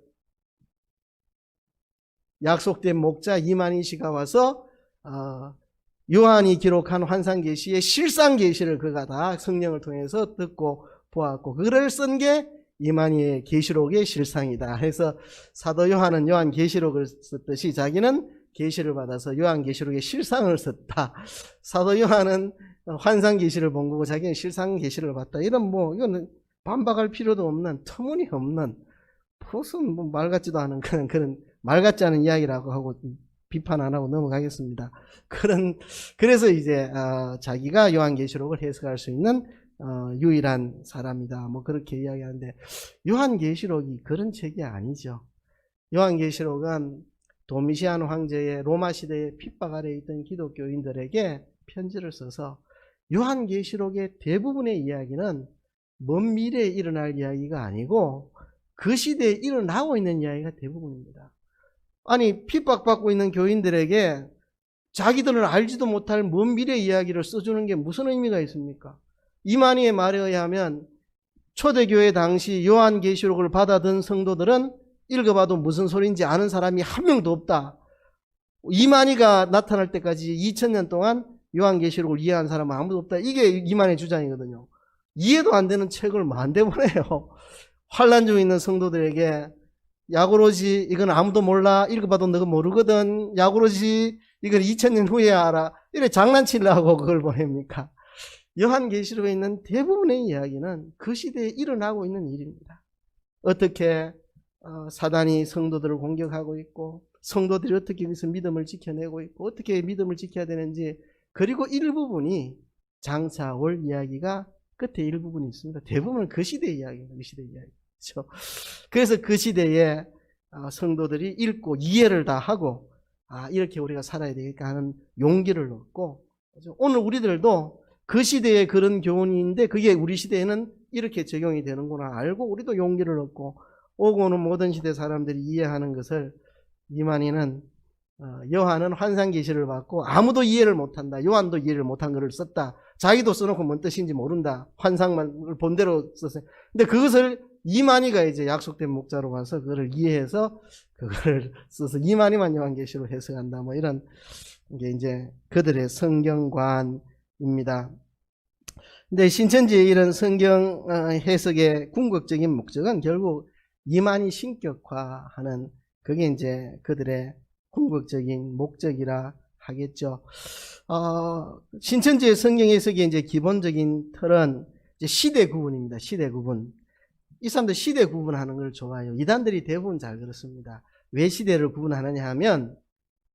약속된 목자 이만희 씨가 와서 요한이 기록한 환상계시의 실상계시를 그가 다 성령을 통해서 듣고 보았고 그를 쓴 게 이만희의 계시록의 실상이다. 해서 사도 요한은 요한계시록을 썼듯이 자기는 계시를 받아서 요한계시록의 실상을 썼다. 사도 요한은 환상계시를 본 거고 자기는 실상계시를 봤다. 이런 이거는 반박할 필요도 없는 터무니없는 무슨 말 같지도 않은 그런 말 같지 않은 이야기라고 하고 비판 안 하고 넘어가겠습니다. 그래서 이제 자기가 요한계시록을 해석할 수 있는 유일한 사람이다. 그렇게 이야기하는데 요한계시록이 그런 책이 아니죠. 요한계시록은 도미시안 황제의 로마 시대의 핍박 아래에 있던 기독교인들에게 편지를 써서 요한계시록의 대부분의 이야기는 먼 미래에 일어날 이야기가 아니고 그 시대에 일어나고 있는 이야기가 대부분입니다. 아니 핍박받고 있는 교인들에게 자기들은 알지도 못할 먼 미래 이야기를 써주는 게 무슨 의미가 있습니까? 이만희의 말에 의하면 초대교회 당시 요한계시록을 받아든 성도들은 읽어봐도 무슨 소리인지 아는 사람이 한 명도 없다. 이만희가 나타날 때까지 2000년 동안 요한계시록을 이해한 사람은 아무도 없다. 이게 이만희의 주장이거든요. 이해도 안 되는 책을 만대 보내요. 환란 중에 있는 성도들에게 야고로지 이건 아무도 몰라. 읽어봐도 너가 모르거든. 야고로지 이건 2000년 후에 알아. 이래 장난치려고 그걸 보냅니까? 요한계시록에 있는 대부분의 이야기는 그 시대에 일어나고 있는 일입니다. 어떻게 사단이 성도들을 공격하고 있고 성도들이 어떻게 여기서 믿음을 지켜내고 있고 어떻게 믿음을 지켜야 되는지, 그리고 일부분이 장차 올 이야기가 끝에 일부분이 있습니다. 대부분은 그 시대의 이야기입니다. 그 시대의 이야기. 그렇죠? 그래서 그 시대에 성도들이 읽고 이해를 다 하고 이렇게 우리가 살아야 되겠다 하는 용기를 얻고, 오늘 우리들도 그 시대에 그런 교훈인데 그게 우리 시대에는 이렇게 적용이 되는구나 알고 우리도 용기를 얻고 오고 오는 모든 시대 사람들이 이해하는 것을 이만희는 요한은 환상계시를 받고 아무도 이해를 못한다. 요한도 이해를 못한 것을 썼다. 자기도 써놓고 뭔 뜻인지 모른다. 환상만 본대로 썼어요. 근데 그것을 이만희가 이제 약속된 목자로 가서 그걸 이해해서 그걸 써서 이만희만 요한계시로 해석한다. 뭐 이런 게 이제 그들의 성경관입니다. 근데 신천지의 이런 성경 해석의 궁극적인 목적은 결국 이만희 신격화하는, 그게 이제 그들의 궁극적인 목적이라 하겠죠. 신천지의 성경 해석의 이제 기본적인 틀은 이제 시대 구분입니다. 시대 구분. 이 사람들 시대 구분하는 걸 좋아해요. 이단들이 대부분 잘 그렇습니다. 왜 시대를 구분하느냐 하면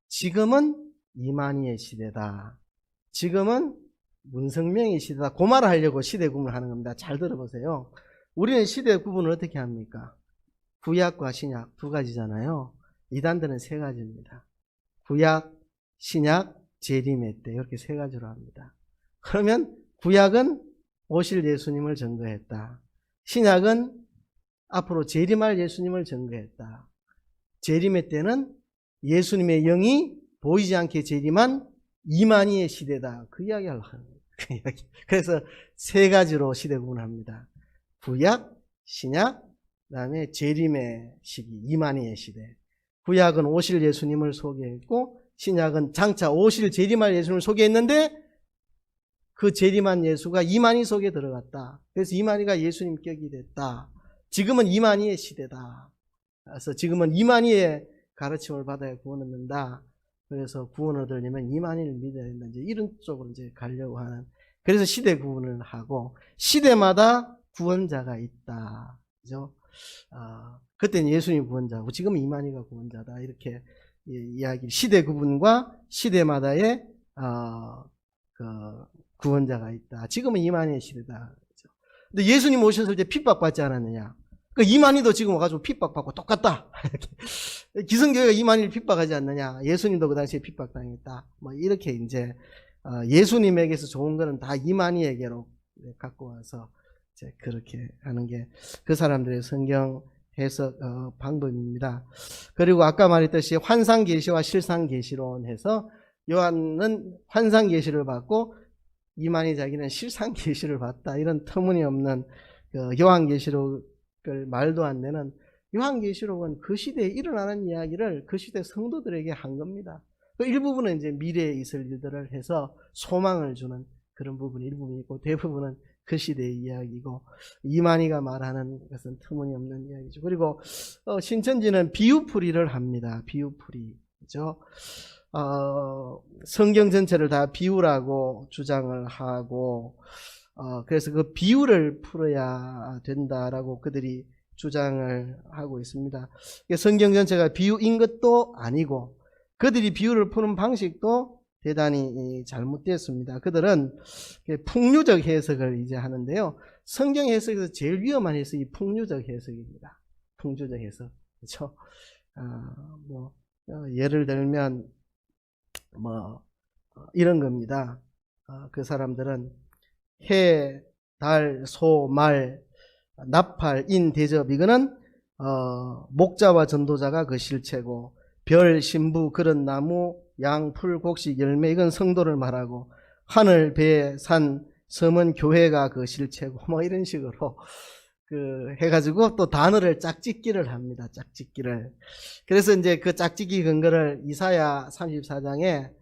지금은 이만희의 시대다. 지금은 문성명의 시대다. 그 말을 하려고 시대 구분을 하는 겁니다. 잘 들어보세요. 우리는 시대 구분을 어떻게 합니까? 구약과 신약 두 가지잖아요. 이단들은 세 가지입니다. 구약, 신약, 재림의 때 이렇게 세 가지로 합니다. 그러면 구약은 오실 예수님을 증거했다. 신약은 앞으로 재림할 예수님을 증거했다. 재림의 때는 예수님의 영이 보이지 않게 재림한 이만희의 시대다. 그 이야기 하려고 하는 거예요. 그 이야기. 그래서 세 가지로 시대 구분합니다. 구약, 신약, 그 다음에 재림의 시기, 이만희의 시대. 구약은 오실 예수님을 소개했고 신약은 장차 오실 재림할 예수님을 소개했는데 그 재림한 예수가 이만희 속에 들어갔다. 그래서 이만희가 예수님 격이 됐다. 지금은 이만희의 시대다. 그래서 지금은 이만희의 가르침을 받아야 구원을 얻는다. 그래서 구원을 얻으려면 이만희를 믿어야 된다. 이제 이런 쪽으로 이제 가려고 하는. 그래서 시대 구분을 하고 시대마다 구원자가 있다. 그죠? 그때는 예수님 구원자고 지금은 이만희가 구원자다. 이렇게 이야기. 시대 구분과 시대마다의 구원자가 있다. 지금은 이만희의 시대다. 그렇죠? 근데 예수님 오셨을 때 핍박받지 않았느냐? 그 이만희도 지금 와가지고 핍박받고 똑같다. 기성교회가 이만희를 핍박하지 않느냐? 예수님도 그 당시에 핍박당했다. 뭐 이렇게 이제 예수님에게서 좋은 거는 다 이만희에게로 갖고 와서 이제 그렇게 하는 게 그 사람들의 성경 해석 방법입니다. 그리고 아까 말했듯이 환상계시와 실상계시론 해서 요한은 환상계시를 받고 이만희 자기는 실상계시를 받다. 이런 터무니없는 요한계시록을 말도 안 되는, 요한계시록은 그 시대에 일어나는 이야기를 그 시대 성도들에게 한 겁니다. 그 일부분은 이제 미래에 있을 일들을 해서 소망을 주는 그런 부분이 일부분이 있고 대부분은 그 시대의 이야기고 이만희가 말하는 것은 터무니없는 이야기죠. 그리고 신천지는 비유풀이를 합니다. 비유풀이. 그죠? 성경 전체를 다 비유라고 주장을 하고 그래서 그 비유를 풀어야 된다라고 그들이 주장을 하고 있습니다. 성경 전체가 비유인 것도 아니고 그들이 비유를 푸는 방식도 대단히 잘못되었습니다. 그들은 풍류적 해석을 이제 하는데요. 성경 해석에서 제일 위험한 해석이 풍류적 해석입니다. 풍류적 해석. 그렇죠? 예를 들면 이런 겁니다. 그 사람들은 해, 달, 소, 말, 나팔, 인, 대접 이거는 목자와 전도자가 그 실체고 별, 신부, 그런 나무, 양, 풀, 곡식, 열매, 이건 성도를 말하고, 하늘, 배, 산, 섬은 교회가 그 실체고, 뭐 이런 식으로 해가지고 또 단어를 짝짓기를 합니다. 짝짓기를. 그래서 이제 그 짝짓기 근거를 이사야 34장에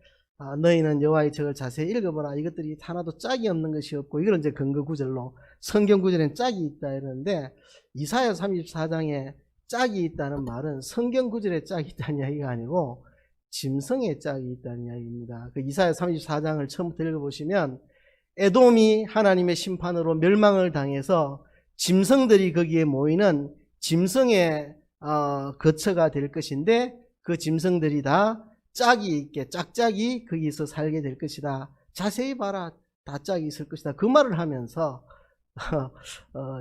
너희는 여호와의 책을 자세히 읽어보라. 이것들이 하나도 짝이 없는 것이 없고, 이걸 이제 근거 구절로 성경 구절에는 짝이 있다 이러는데, 이사야 34장에 짝이 있다는 말은 성경 구절에 짝이 있다는 이야기가 아니고 짐승에 짝이 있다는 이야기입니다. 그 이사야 34장을 처음부터 읽어보시면 에돔이 하나님의 심판으로 멸망을 당해서 짐승들이 거기에 모이는 짐승의 거처가 될 것인데, 그 짐승들이 다 짝이 있게 짝짝이 거기서 살게 될 것이다. 자세히 봐라, 다 짝이 있을 것이다. 그 말을 하면서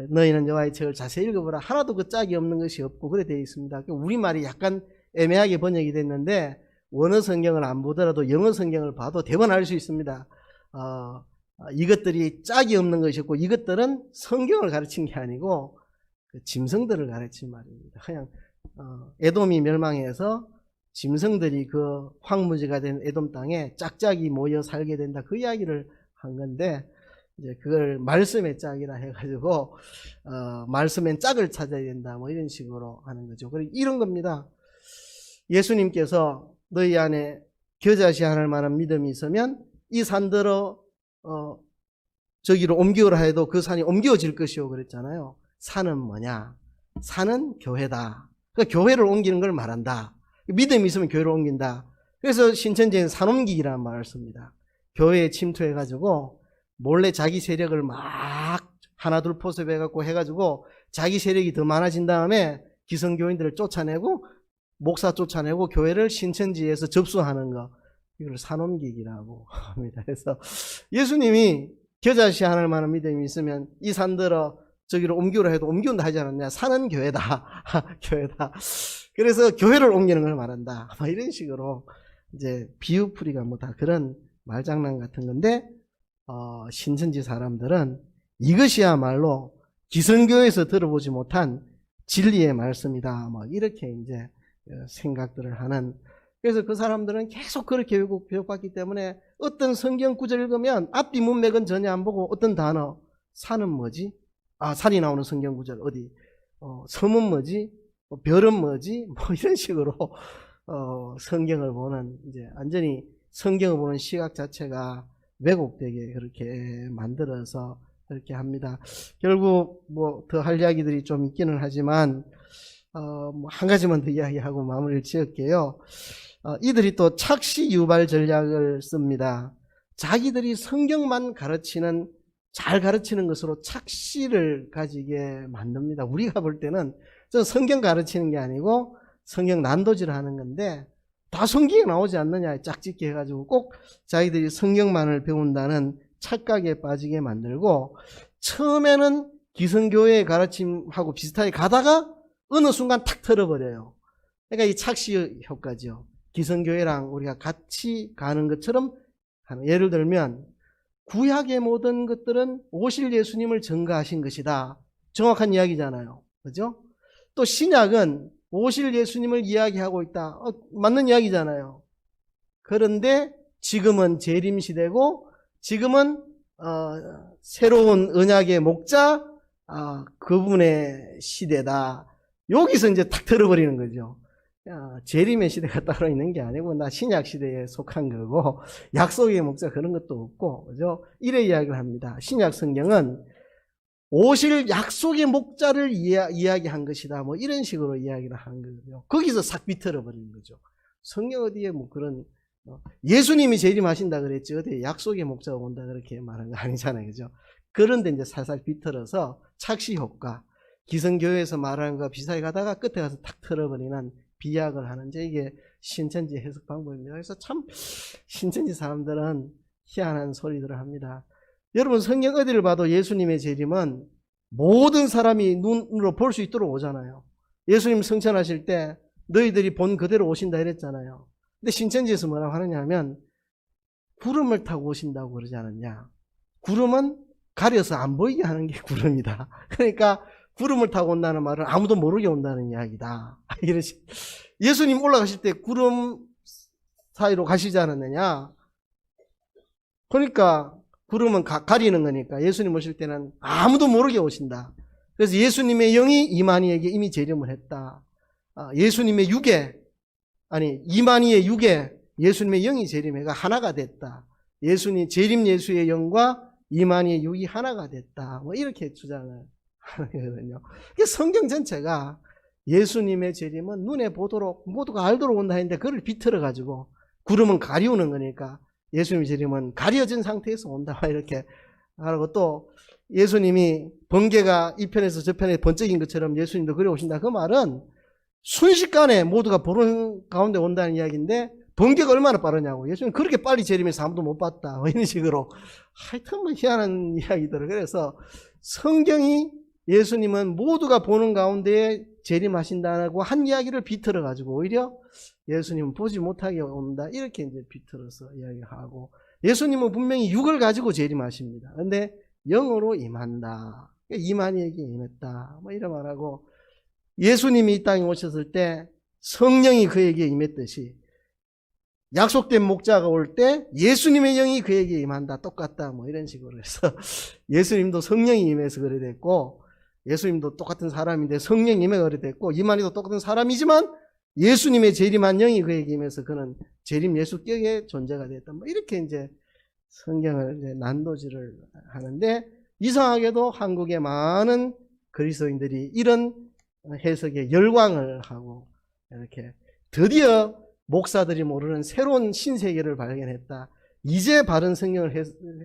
너희는 여호와의 책을 자세히 읽어보라. 하나도 그 짝이 없는 것이 없고 그래 되어 있습니다. 우리말이 약간 애매하게 번역이 됐는데, 원어 성경을 안 보더라도 영어 성경을 봐도 대번 알 수 있습니다. 이것들이 짝이 없는 것이 없고, 이것들은 성경을 가르친 게 아니고 그 짐승들을 가르친 말입니다. 그냥 에돔이 멸망해서 짐승들이 그 황무지가 된 에돔 땅에 짝짝이 모여 살게 된다, 그 이야기를 한 건데, 이제 그걸 말씀의 짝이라 해가지고 말씀엔 짝을 찾아야 된다, 뭐 이런 식으로 하는 거죠. 그리고 이런 겁니다. 예수님께서 너희 안에 겨자씨 하늘 만한 믿음이 있으면 이 산들어 저기로 옮기오라 해도 그 산이 옮겨질 것이오 그랬잖아요. 산은 뭐냐? 산은 교회다. 그러니까 교회를 옮기는 걸 말한다. 믿음이 있으면 교회를 옮긴다. 그래서 신천지에는 산옮기기라는 말을 씁니다. 교회에 침투해가지고 몰래 자기 세력을 막 하나둘 포섭해갖고 해가지고 자기 세력이 더 많아진 다음에 기성교인들을 쫓아내고 목사 쫓아내고 교회를 신천지에서 접수하는 거, 이걸 산옮기기라고 합니다. 그래서 예수님이 겨자씨 하늘 만한 믿음이 있으면 이 산들어 저기로 옮기오라 해도 옮기온다 하지 않았냐? 산은 교회다. 교회다. 그래서 교회를 옮기는 걸 말한다. 이런 식으로 이제 비유풀이가 뭐 다 그런 말장난 같은 건데, 신천지 사람들은 이것이야말로 기성교에서 들어보지 못한 진리의 말씀이다, 뭐 이렇게 이제 생각들을 하는. 그래서 그 사람들은 계속 그렇게 교육받기 때문에 어떤 성경 구절 읽으면 앞뒤 문맥은 전혀 안 보고 어떤 단어, 산은 뭐지? 산이 나오는 성경 구절 어디? 섬은 뭐지? 별은 뭐지? 뭐 이런 식으로 성경을 보는, 이제 완전히 성경을 보는 시각 자체가 왜곡되게 그렇게 만들어서 그렇게 합니다. 결국 뭐 더 할 이야기들이 좀 있기는 하지만 뭐 한 가지만 더 이야기하고 마무리를 지을게요. 이들이 또 착시 유발 전략을 씁니다. 자기들이 성경만 가르치는, 잘 가르치는 것으로 착시를 가지게 만듭니다. 우리가 볼 때는 저 성경 가르치는 게 아니고 성경 난도질 하는 건데, 다 성경에 나오지 않느냐 짝짓기 해가지고 꼭 자기들이 성경만을 배운다는 착각에 빠지게 만들고, 처음에는 기성교회의 가르침하고 비슷하게 가다가 어느 순간 탁 틀어버려요. 그러니까 이 착시 효과죠. 기성교회랑 우리가 같이 가는 것처럼 하는. 예를 들면 구약의 모든 것들은 오실 예수님을 전가하신 것이다. 정확한 이야기잖아요. 그죠? 또 신약은 오실 예수님을 이야기하고 있다. 맞는 이야기잖아요. 그런데 지금은 재림시대고, 지금은 새로운 언약의 목자 그분의 시대다. 여기서 이제 탁 틀어버리는 거죠. 재림의 시대가 따로 있는 게 아니고 나 신약 시대에 속한 거고 약속의 목자 그런 것도 없고, 그죠? 이래 이야기를 합니다. 신약 성경은 오실 약속의 목자를 이야기한 것이다, 뭐 이런 식으로 이야기를 하는 거죠. 거기서 싹 비틀어 버리는 거죠. 성경 어디에 뭐 그런 예수님이 재림하신다 그랬지 어디 약속의 목자가 온다 그렇게 말한 거 아니잖아요, 그죠? 그런데 이제 살살 비틀어서 착시 효과, 기성교회에서 말하는 거 비슷하게 가다가 끝에 가서 탁 틀어버리는 비약을 하는데, 이게 신천지 해석 방법입니다. 그래서 참 신천지 사람들은 희한한 소리들을 합니다. 여러분 성경 어디를 봐도 예수님의 재림은 모든 사람이 눈으로 볼 수 있도록 오잖아요. 예수님 성천하실 때 너희들이 본 그대로 오신다 이랬잖아요. 근데 신천지에서 뭐라고 하느냐 하면 구름을 타고 오신다고 그러지 않았냐. 구름은 가려서 안 보이게 하는 게 구름이다. 그러니까 구름을 타고 온다는 말은 아무도 모르게 온다는 이야기다. 이러시. 예수님 올라가실 때 구름 사이로 가시지 않았느냐? 그러니까 구름은 가리는 거니까 예수님 오실 때는 아무도 모르게 오신다. 그래서 예수님의 영이 이만희에게 이미 재림을 했다. 예수님의 육에, 아니 이만희의 육에 예수님의 영이 재림해가 하나가 됐다. 재림 예수의 영과 이만희의 육이 하나가 됐다. 뭐 이렇게 주장을 하는 거거든요. 성경 전체가 예수님의 재림은 눈에 보도록 모두가 알도록 온다 했는데 그걸 비틀어 가지고 구름은 가리우는 거니까 예수님의 재림은 가려진 상태에서 온다 이렇게 하고, 또 예수님이 번개가 이 편에서 저 편에 번쩍인 것처럼 예수님도 그래 오신다. 그 말은 순식간에 모두가 보는 가운데 온다는 이야기인데 번개가 얼마나 빠르냐고. 예수님 그렇게 빨리 재림해서 아무도 못 봤다. 이런 식으로 하여튼 뭐 희한한 이야기들을. 그래서 성경이 예수님은 모두가 보는 가운데 재림하신다고 한 이야기를 비틀어 가지고 오히려 예수님은 보지 못하게 온다 이렇게 이제 비틀어서 이야기하고, 예수님은 분명히 육을 가지고 재림하십니다. 그런데 영으로 임한다. 이만희에게 임했다. 뭐 이런 말하고, 예수님이 이 땅에 오셨을 때 성령이 그에게 임했듯이 약속된 목자가 올 때 예수님의 영이 그에게 임한다. 똑같다. 뭐 이런 식으로 해서 예수님도 성령이 임해서 그래 됐고, 예수님도 똑같은 사람인데 성령이 임해 그래 됐고, 이만희도 똑같은 사람이지만 예수님의 재림한 영이 그에게 임해서 그는 재림 예수격의 존재가 됐다. 뭐 이렇게 이제 성경을 이제 난도질을 하는데, 이상하게도 한국의 많은 그리스도인들이 이런 해석에 열광을 하고, 이렇게 드디어 목사들이 모르는 새로운 신세계를 발견했다. 이제 바른 성경을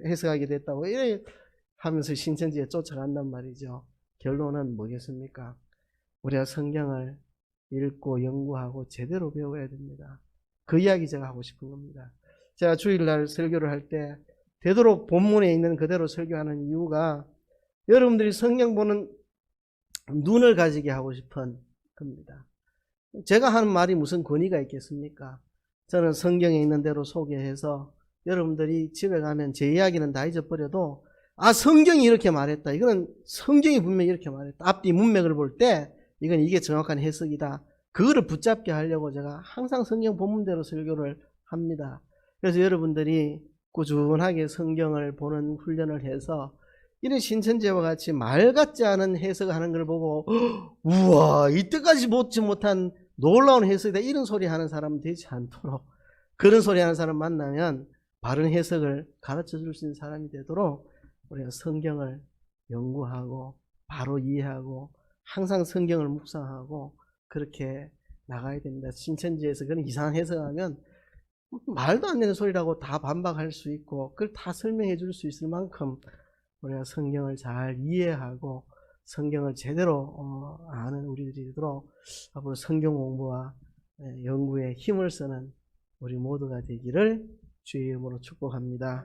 해석하게 됐다고 이래 하면서 신천지에 쫓아간단 말이죠. 결론은 뭐겠습니까? 우리가 성경을 읽고 연구하고 제대로 배워야 됩니다. 그 이야기 제가 하고 싶은 겁니다. 제가 주일날 설교를 할 때 되도록 본문에 있는 그대로 설교하는 이유가 여러분들이 성경 보는 눈을 가지게 하고 싶은 겁니다. 제가 하는 말이 무슨 권위가 있겠습니까? 저는 성경에 있는 대로 소개해서 여러분들이 집에 가면 제 이야기는 다 잊어버려도 성경이 이렇게 말했다. 이거는 성경이 분명히 이렇게 말했다. 앞뒤 문맥을 볼 때 이건 이게 정확한 해석이다. 그거를 붙잡게 하려고 제가 항상 성경 본문대로 설교를 합니다. 그래서 여러분들이 꾸준하게 성경을 보는 훈련을 해서 이런 신천지와 같이 말 같지 않은 해석을 하는 걸 보고 우와 이때까지 보지 못한 놀라운 해석이다 이런 소리 하는 사람은 되지 않도록, 그런 소리 하는 사람 만나면 바른 해석을 가르쳐 줄 수 있는 사람이 되도록 우리가 성경을 연구하고 바로 이해하고 항상 성경을 묵상하고 그렇게 나가야 됩니다. 신천지에서 그런 이상한 해석하면 말도 안 되는 소리라고 다 반박할 수 있고 그걸 다 설명해 줄 수 있을 만큼 우리가 성경을 잘 이해하고 성경을 제대로 아는 우리들이 되도록 앞으로 성경 공부와 연구에 힘을 쓰는 우리 모두가 되기를 주의 이름으로 축복합니다.